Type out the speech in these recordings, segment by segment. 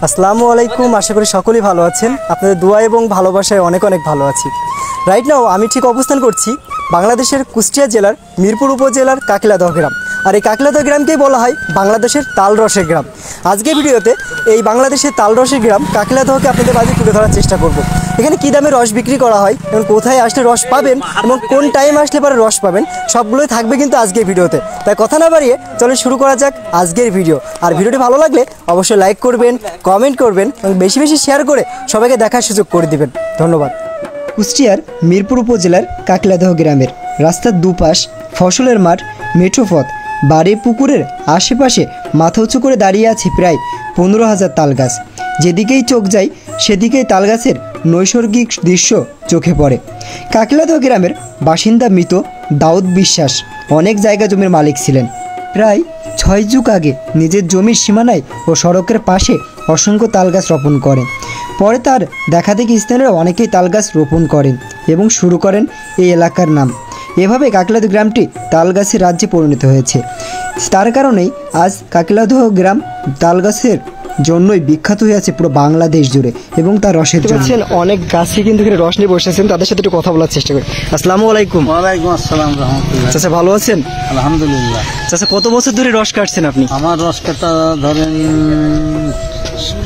আসসালামু আলাইকুম। আশা করি সকলেই ভালো আছেন। আপনাদের দোয়া এবং ভালোবাসায় অনেক অনেক ভালো আছি। রাইট নাও আমি ঠিক অবস্থান করছি বাংলাদেশের কুষ্টিয়া জেলার মিরপুর উপজেলার কাকিলাদহ গ্রাম। আর এই কাকিলাদহ গ্রামকেই বলা হয় বাংলাদেশের তালরসের গ্রাম। আজকের ভিডিওতে এই বাংলাদেশের তালরসের গ্রাম কাকিলাদহকে আপনাদের মাঝে তুলে ধরার চেষ্টা করব। এখানে কী দামে রস বিক্রি করা হয় এবং কোথায় আসলে রস পাবেন এবং কোন টাইম আসলে পরে রস পাবেন সবগুলোই থাকবে কিন্তু আজকের ভিডিওতে। তাই কথা না বাড়িয়ে চলে শুরু করা যাক আজকের ভিডিও। আর ভিডিওটি ভালো লাগলে অবশ্যই লাইক করবেন, কমেন্ট করবেন এবং বেশি বেশি শেয়ার করে সবাইকে দেখার সুযোগ করে দিবেন। ধন্যবাদ। কুষ্টিয়ার মিরপুর উপজেলার কাকিলাদহ গ্রামের রাস্তার দুপাশ ফসলের মাঠ, মেঠোপথ, বাড়ি পুকুরের আশেপাশে মাথা উঁচু করে দাঁড়িয়ে আছে প্রায় 15,000 তালগাছ। যেদিকেই চোখ যায় সেদিকেই তালগাছের নৈসর্গিক দৃশ্য চোখে পড়ে। কাকিলাদহ গ্রামের বাসিন্দা মৃত দাউদ বিশ্বাস অনেক জায়গা জমির মালিক ছিলেন। প্রায় 6 যুগ আগে নিজের জমির সীমানায় ও সড়কের পাশে অসংখ্য তালগাছ রোপণ করেন। পরে তার দেখাদেখি স্থানীয় অনেকেই তালগাছ রোপণ করেন এবং শুরু করেন এই এলাকার নাম। এভাবে কাকিলাদহ গ্রামটি তালগাছের রাজ্যে পরিণত হয়েছে। তার কারণেই আজ কাকিলাদহ গ্রাম তালগাছের জন্যই বিখ্যাত হয়ে আছে পুরো বাংলাদেশ জুড়ে এবং তার রসের জন্য। অনেক গাছে কিন্তু এখানে রস নিয়ে বসেছেন, তাদের সাথে একটু কথা বলার চেষ্টা করি। আসসালামু আলাইকুম। ওয়ালাইকুম আসসালাম রাহমাতুল্লাহ। চাচা ভালো আছেন? আলহামদুলিল্লাহ। চাচা কত বছর ধরে রস কাটছেন আপনি? আমার রস কাটা ধরেন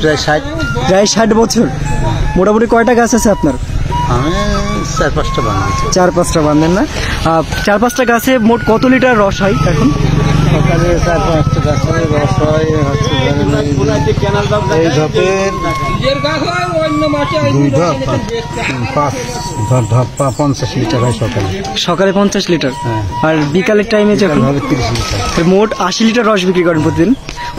প্রায় 60। প্রায় 60 বছর। মোটামুটি কয়টা গাছ আছে আপনার? আমি 4-5টা বানাই। 4-5টা বাঁধেন না? 4-5টা গাছে মোট কত লিটার রস হয় এখন? সকালে 4-5টা গাছের রস হয় হচ্ছে এই ঢপের 2 ঢপ 50 লিটার হয় সকালে 50 লিটার। হ্যাঁ। আর বিকালের টাইমে যখন 30 লিটার। মোট 80 লিটার রস বিক্রি করেন প্রতিদিন।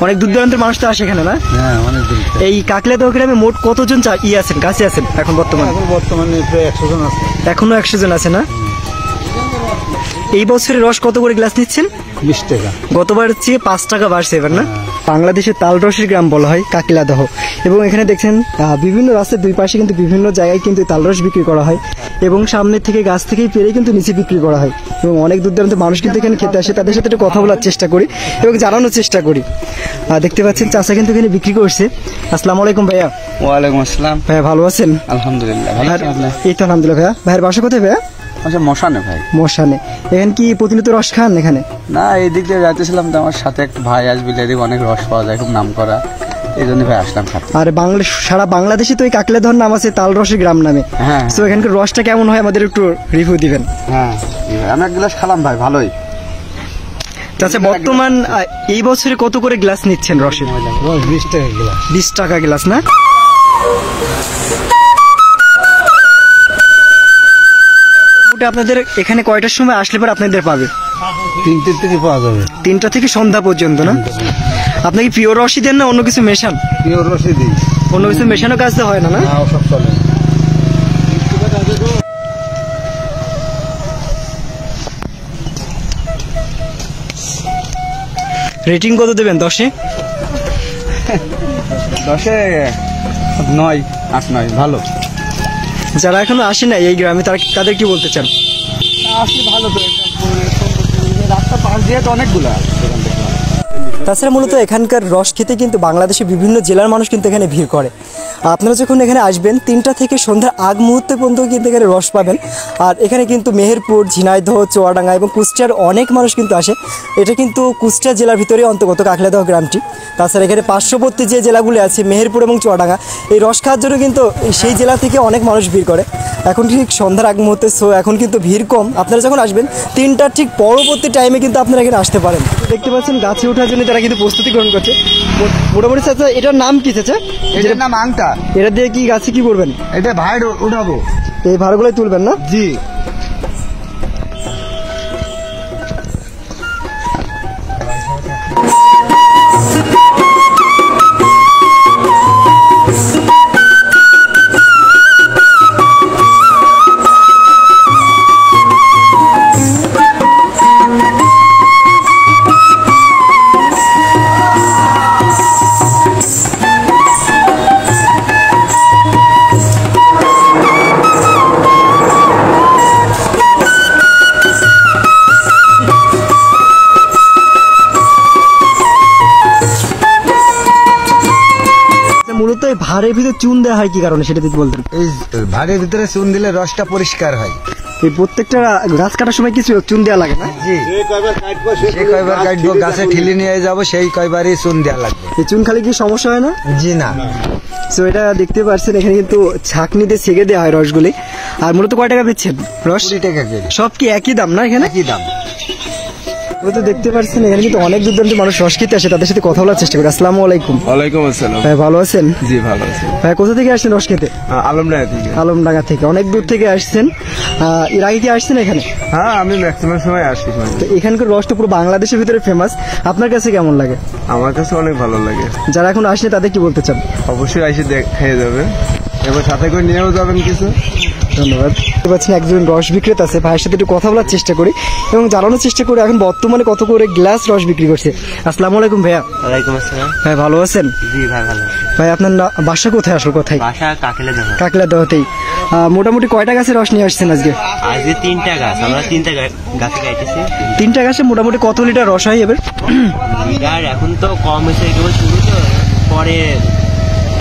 অনেক দূর দূরান্তের মানুষ তো আসে এখানে না? হ্যাঁ, অনেক দূর। এই কাকিলাদহ গ্রামে মোট কতজন আছেন, কাছে আছেন এখন বর্তমানে? বর্তমানে প্রায় 100 জন আছে। এখনো 100 জন আছে না? এই বছরের রস কত করে গ্লাস নিচ্ছেন? 20 টাকা। গতবার চেয়ে 5 টাকা বাড়ছে এবার না? বাংলাদেশের তালরসের গ্রাম বলা হয় কাকিলাদহ। এবং এখানে দেখছেন বিভিন্ন রাস্তার দুই পাশে কিন্তু বিভিন্ন জায়গায় কিন্তু তালরস বিক্রি করা হয় এবং সামনের থেকে গাছ থেকেই পেরে কিন্তু নিচে বিক্রি করা হয় এবং অনেক দূর দূরান্তের মানুষ কিন্তু এখানে খেতে আসে। তাদের সাথে একটু কথা বলার চেষ্টা করি এবং জানানোর চেষ্টা করি। দেখতে পাচ্ছেন চাচা কিন্তু এখানে বিক্রি করছে। আসসালামু আলাইকুম ভাইয়া। ওয়ালাইকুম আসসালাম। ভাইয়া ভালো আছেন? আলহামদুলিল্লাহ। এই তো আলহামদুলিল্লাহ। ভাইয়া ভাইয়ের বাসা কোথায় ভাইয়া? আচ্ছা, মশানে ভাই। মশানে। এখানে কি প্রতিনিয়ত রস খান এখানে? না, এই দিক দিয়ে যাইতেছিলাম তো আমার সাথে একটা ভাই আসবে, এদিকে অনেক রস পাওয়া যায়, খুব নাম করা, এই জন্য ভাই আসলাম খাতে। আর সারা বাংলাদেশে তো এই কাকিলাদহ নাম আছে তালরসের গ্রাম নামে। হ্যাঁ। তো এখানকার রসটা কেমন হয় আমাদের একটু রিভিউ দিবেন? হ্যাঁ, আমি এক গ্লাস খালাম ভাই, ভালোই। আচ্ছা, বর্তমান এই বছরে কত করে গ্লাস নিচ্ছেন রসের? 20 টাকা গ্লাস। 20 টাকা গ্লাস না? আপনাদের এখানে কয়টার সময় আসলে পর আপনাদের পাবে? 3টে থেকে পাওয়া যাবে। 3টা থেকে সন্ধ্যা পর্যন্ত না? আপনি কি পিওর রসই দেন না অন্য কিছু মেশান? পিওর রসই দিই। অন্য কিছু মেশানো কাজ তো হয় না? না, সব চলে। রেটিং কত দেবেন 10-এ? 10-এ 9, 8-9 ভালো। যারা এখনো আসে না এই গ্রামে তাদের কি বলতে চান? আসলে ভালো তো, রাস্তা পাশ দিয়ে তো অনেকগুলা। তাছাড়া মূলত এখানকার রস খেতে কিন্তু বাংলাদেশের বিভিন্ন জেলার মানুষ কিন্তু এখানে ভিড় করে। আপনারা যখন এখানে আসবেন 3টা থেকে সন্ধ্যার আগ মুহূর্তে পর্যন্ত কিন্তু এখানে রস পাবেন। আর এখানে কিন্তু মেহেরপুর, ঝিনাইদহ, চুয়াডাঙ্গা এবং কুষ্টিয়ার অনেক মানুষ কিন্তু আসে। এটা কিন্তু কুষ্টিয়া জেলার ভিতরে অন্তর্গত কাকিলাদহ গ্রামটি। তাছাড়া এখানে পার্শ্ববর্তী যে জেলাগুলি আছে মেহেরপুর এবং চুয়াডাঙ্গা, এই রস খাওয়ার জন্য কিন্তু সেই জেলা থেকে অনেক মানুষ ভিড় করে। এখন ঠিক সন্ধ্যার আগ মুহূর্তে, সো এখন কিন্তু ভিড় কম। আপনারা যখন আসবেন 3টার ঠিক পরবর্তী টাইমে কিন্তু আপনারা এখানে আসতে পারেন। দেখতে পাচ্ছেন গাছে ওঠার জন্য তারা কিন্তু প্রস্তুতি গ্রহণ করছে মোটামুটি। চাচা এটার নাম কি চাচা? এটার নাম আংটা। এটা দিয়ে কি গাছে কি করবেন? এটা ভাড় উঠাবো। এই ভাড়গুলোই তুলবেন না? জি। মূলত এই ভাড়ের ভিতরে চুন দেওয়া হয় কি কারণে সেটা যদি বলতেন। এই ভাড়ের ভিতরে চুন দিলে রসটা পরিষ্কার হয়। এই প্রত্যেকটা গাছ কাটার সময় কিছু চুন দেওয়া লাগে না? জি, সে কয়বার কাটবো, গাছে ঠিলি নিয়ে যাব, সেই কয়বারই চুন দেওয়া লাগবে। এই চুন খালি কি সমস্যা হয় না? জি না। সো এটা দেখতে পাচ্ছেন এখানে কিন্তু ছাঁকনিতে ছেঁকে দেওয়া হয় রসগুলি। আর মূলত কয় টাকা বেচছেন রস? 20 টাকা কেজি। সব কি একই দাম না এখানে? কি দাম? মূলত দেখতে পাচ্ছেন এখানে কিন্তু অনেক দূর দূরান্তের মানুষ রস খেতে আসে, তাদের সাথে কথা বলার চেষ্টা করি। আসসালামু আলাইকুম। ওয়ালাইকুম আসসালাম। ভাই ভালো আছেন? জি ভালো আছি। ভাই কোথা থেকে আসছেন রস খেতে? আলমডাঙ্গা থেকে। আলমডাঙ্গা থেকে অনেক দূর থেকে আসছেন। এর আগে কি আসছেন এখানে? হ্যাঁ, আমি ম্যাক্সিমাম সময় আসি। তো এখানকার রসটা পুরো বাংলাদেশের ভিতরে ফেমাস, আপনার কাছে কেমন লাগে? আমার কাছে অনেক ভালো লাগে। যারা এখন আসেনি তাদের কি বলতে চান? অবশ্যই এসে খেয়ে যাবে, এবার সাথে করে নিয়েও যাবেন কিছু। ধন্যবাদ। দেখতে পাচ্ছেন একজন রস বিক্রেতা আছে, ভাইয়ের সাথে একটু কথা বলার চেষ্টা করি এবং জানানোর চেষ্টা করি এখন বর্তমানে কত করে গ্লাস রস বিক্রি করছে। আসসালামু আলাইকুম ভাইয়া। ওয়ালাইকুম আসসালাম। ভাই ভালো আছেন? জি ভাই ভালো আছি। ভাই আপনার বাসা কোথায়, আসল কোথায়? বাসা কাকিলাদহ। কাকলাদহতেই। মোটামুটি কয়টা গাছের রস নিয়ে আসছেন আজকে? আজকে 3টা গাছ, আমরা 3টা গাছে গাইতেছি। 3টা গাছে মোটামুটি কত লিটার রস হয় এবার? লিটার এখন তো কম হয়েছে, কেবল শুরু তো, পরে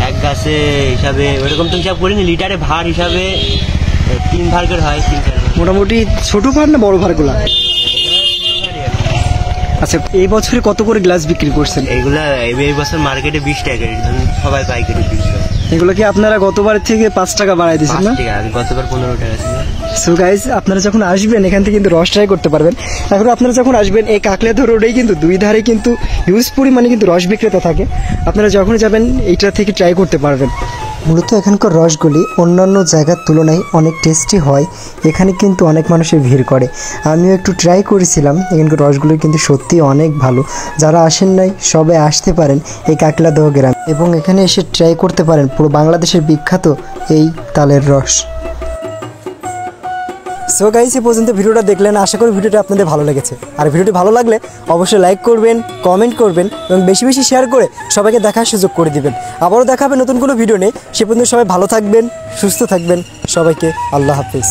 এক গাছে হিসাবে ওইরকম তো হিসাব করিনি, লিটারে ভার হিসাবে 3 ভার করে হয়। 3 ভার মোটামুটি ছোট ভার না বড় ভারগুলা? আচ্ছা, এই বছরে কত করে গ্লাস বিক্রি করছেন? এইগুলা এই বছর মার্কেটে 20 টাকা, ধরুন সবাই পাইকারি 20 টাকা। এগুলো কি আপনারা গতবার থেকে 5 টাকা বাড়াই দিয়েছেন 5 না? টাকা, গতবার 15 টাকা ছিল। সো গাইজ, আপনারা যখন আসবেন এখান থেকে কিন্তু রস ট্রাই করতে পারবেন। এখন আপনারা যখন আসবেন এই কাকলাদহ রোডেই কিন্তু দুই ধারে কিন্তু হিউজ পরিমাণে কিন্তু রস বিক্রেতা থাকে, আপনারা যখন যাবেন এইটা থেকে ট্রাই করতে পারবেন। মূলত এখানকার রসগুলি অন্যান্য জায়গার তুলনায় অনেক টেস্টি হয়, এখানে কিন্তু অনেক মানুষের ভিড় করে। আমিও একটু ট্রাই করেছিলাম, এখানকার রসগুলি কিন্তু সত্যি অনেক ভালো। যারা আসেন নাই সবাই আসতে পারেন এই কাকলাদহ গ্রাম এবং এখানে এসে ট্রাই করতে পারেন পুরো বাংলাদেশের বিখ্যাত এই তালের রস। সো গাইস, এই পর্যন্ত ভিডিওটা দেখলেন, আশা করি ভিডিওটা আপনাদের ভালো লেগেছে। আর ভিডিওটি ভালো লাগলে অবশ্যই লাইক করবেন, কমেন্ট করবেন এবং বেশি বেশি শেয়ার করে সবাইকে দেখার সুযোগ করে দিবেন। আবারও দেখা হবে নতুন কোনো ভিডিও নিয়ে, সে পর্যন্ত সবাই ভালো থাকবেন, সুস্থ থাকবেন। সবাইকে আল্লাহ হাফিজ।